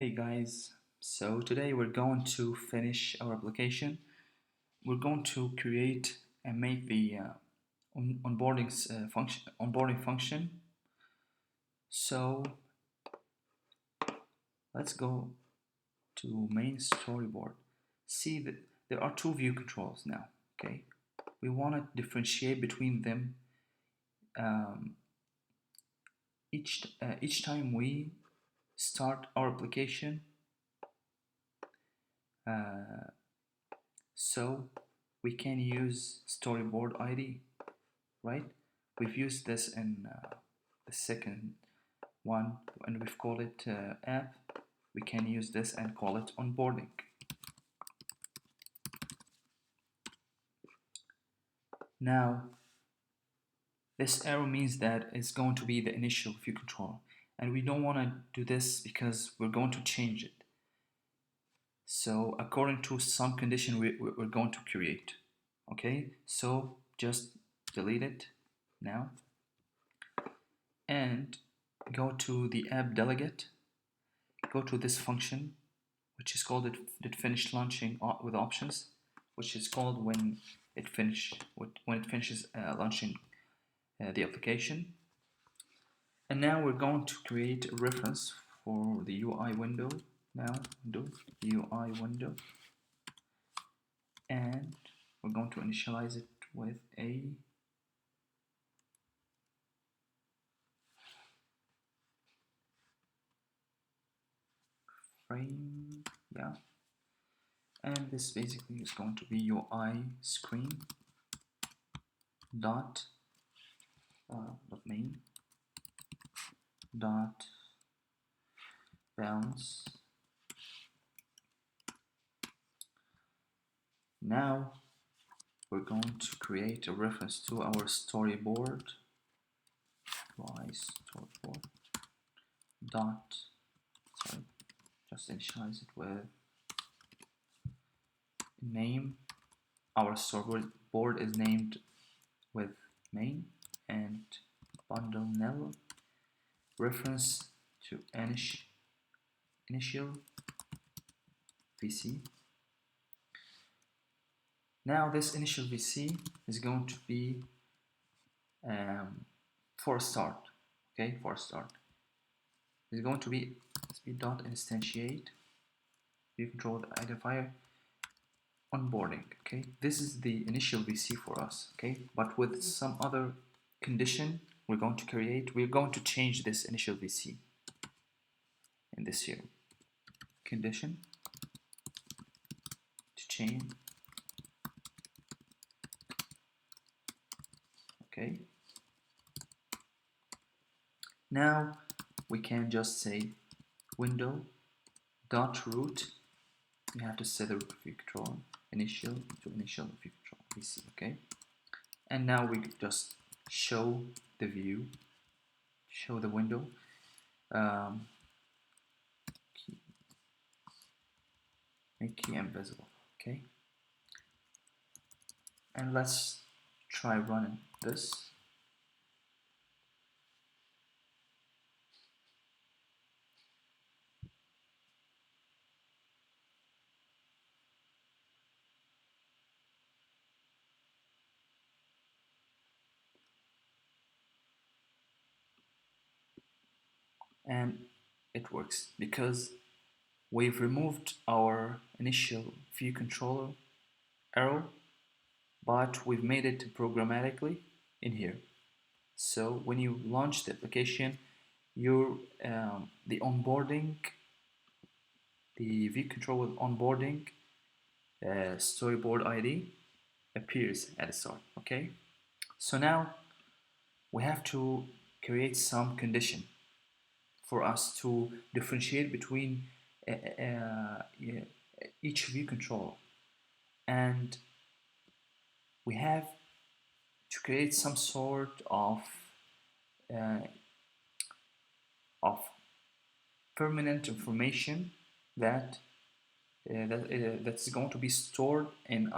Hey guys, so today we're going to finish our application. We're going to create and make the onboarding function. So let's go to main storyboard. See that there are two view controls now. Okay, we want to differentiate between them. Um, each time we start our application. Uh, So we can use storyboard ID, right? We've used this in the second one and we've called it app. We can use this and call it onboarding. Now, this arrow means that it's going to be the initial view control, and we don't want to do this because we're going to change it. So according to some condition we're going to create. Okay, so just delete it now and go to the app delegate, go to this function which is called it finished launching with options, which is called when it finishes launching the application. And now we're going to create a reference for the UI window. Now do UI window, and we're going to initialize it with a frame, yeah. And this basically is going to be UI screen dot main dot bounce. Now we're going to create a reference to our storyboard. Storyboard dot, sorry, just initialize it with name. Our storyboard is named with main and bundle nil reference to initial VC. Now this initial VC is going to be for a start. Okay, for a start, it's going to be speed.instantiate ViewController identifier onboarding. Okay, this is the initial VC for us. Okay, but with some other condition we're going to create, we're going to change this initial VC in this here condition to change. Okay, now we can just say window dot root. You have to set the root view control initial to initial view control VC. Okay, and now we just show the view, show the window. Make key invisible. Okay, and let's try running this. And it works because we've removed our initial view controller arrow, but we've made it programmatically in here. So when you launch the application, the onboarding, the view controller onboarding storyboard ID appears at the start. Okay, so now we have to create some condition for us to differentiate between each view controller, and we have to create some sort of permanent information that's going to be stored in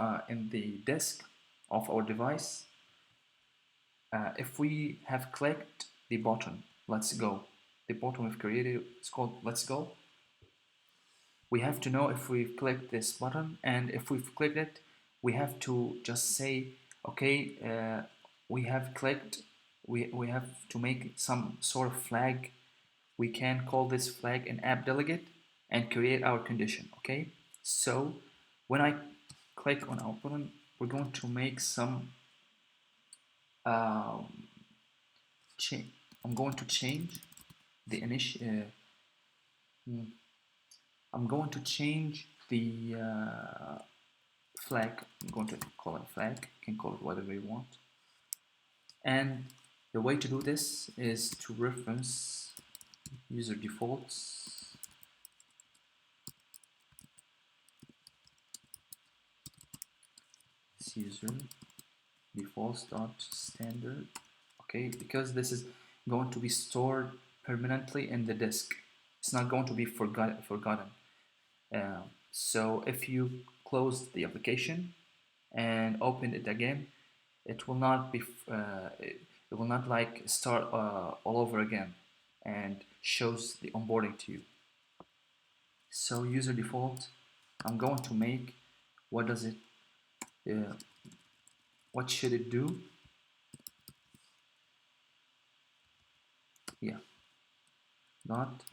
the disk of our device. If we have clicked the button let's go, the button we've created is called let's go, we have to know if we've clicked this button, and if we've clicked it, we have to just say, okay, we have clicked, we have to make some sort of flag. We can call this flag an app delegate and create our condition. Okay, so when I click on our button, we're going to make some um, change. I'm going to change the initial. I'm going to change the flag. I'm going to call it flag. You can call it whatever you want. And the way to do this is to reference user defaults. It's user defaults dot standard. Okay, because this is going to be stored permanently in the disk. It's not going to be forgotten. So if you close the application and open it again, it will not be it will not like start all over again and shows the onboarding to you. So user default, I'm going to make, what does it what should it do? Yeah, not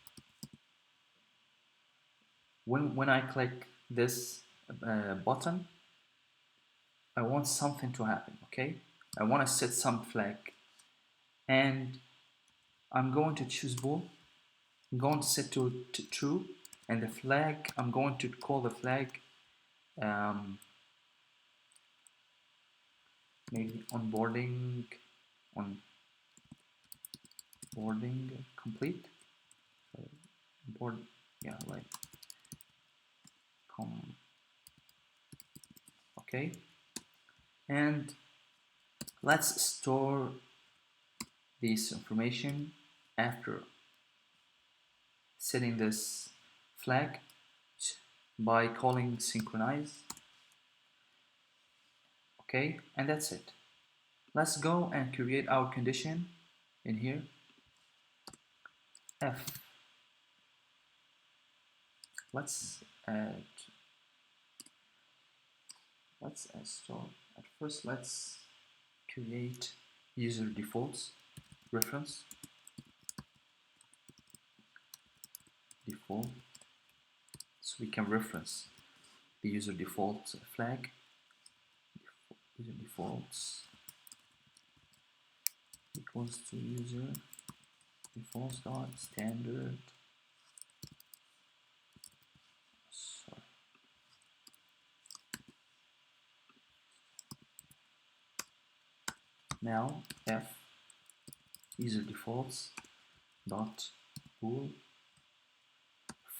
when I click this button, I want something to happen. Okay, I want to set some flag, and I'm going to choose bool. I'm going to set to true, and the flag, I'm going to call the flag maybe onboarding complete. So onboard, yeah, like okay, and let's store this information after setting this flag by calling synchronize. Okay, and that's it. Let's go and create our condition in here. F. Let's add store. At first, let's create user defaults reference default, so we can reference the user default flag. User defaults equals to user defaults dot standard. Sorry. Now f user defaults dot bool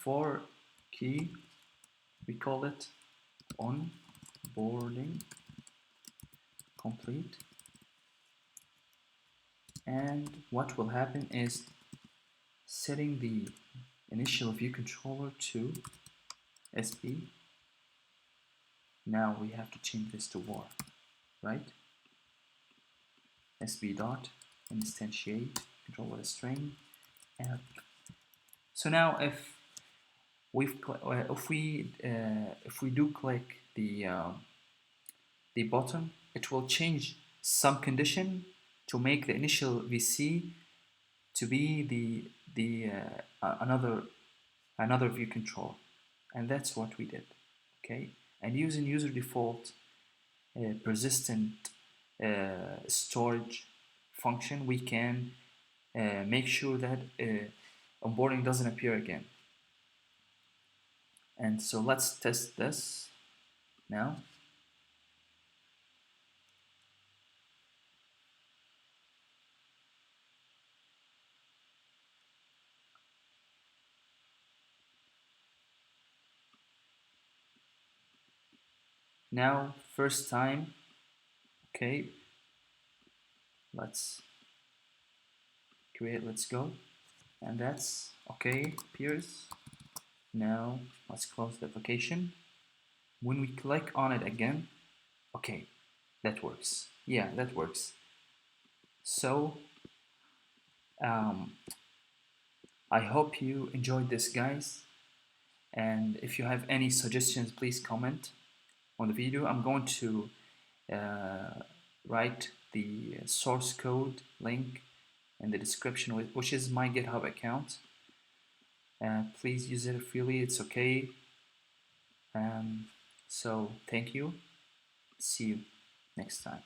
for key, we call it onboarding complete, and what will happen is setting the initial view controller to SP. Now we have to change this to var, right? SP dot instantiate control with a string app. So now if we do click the button, it will change some condition to make the initial VC to be another view control, and that's what we did. Okay, and using user default persistent storage function, we can make sure that onboarding doesn't appear again. And so let's test this now. Now, first time, okay, let's create, let's go, and that's okay, appears. Now, let's close the application. When we click on it again, okay, that works. Yeah, that works. So, I hope you enjoyed this, guys. And if you have any suggestions, please comment on the video. I'm going to write the source code link in the description, which is my GitHub account. Please use it freely, it's okay. So thank you. See you next time.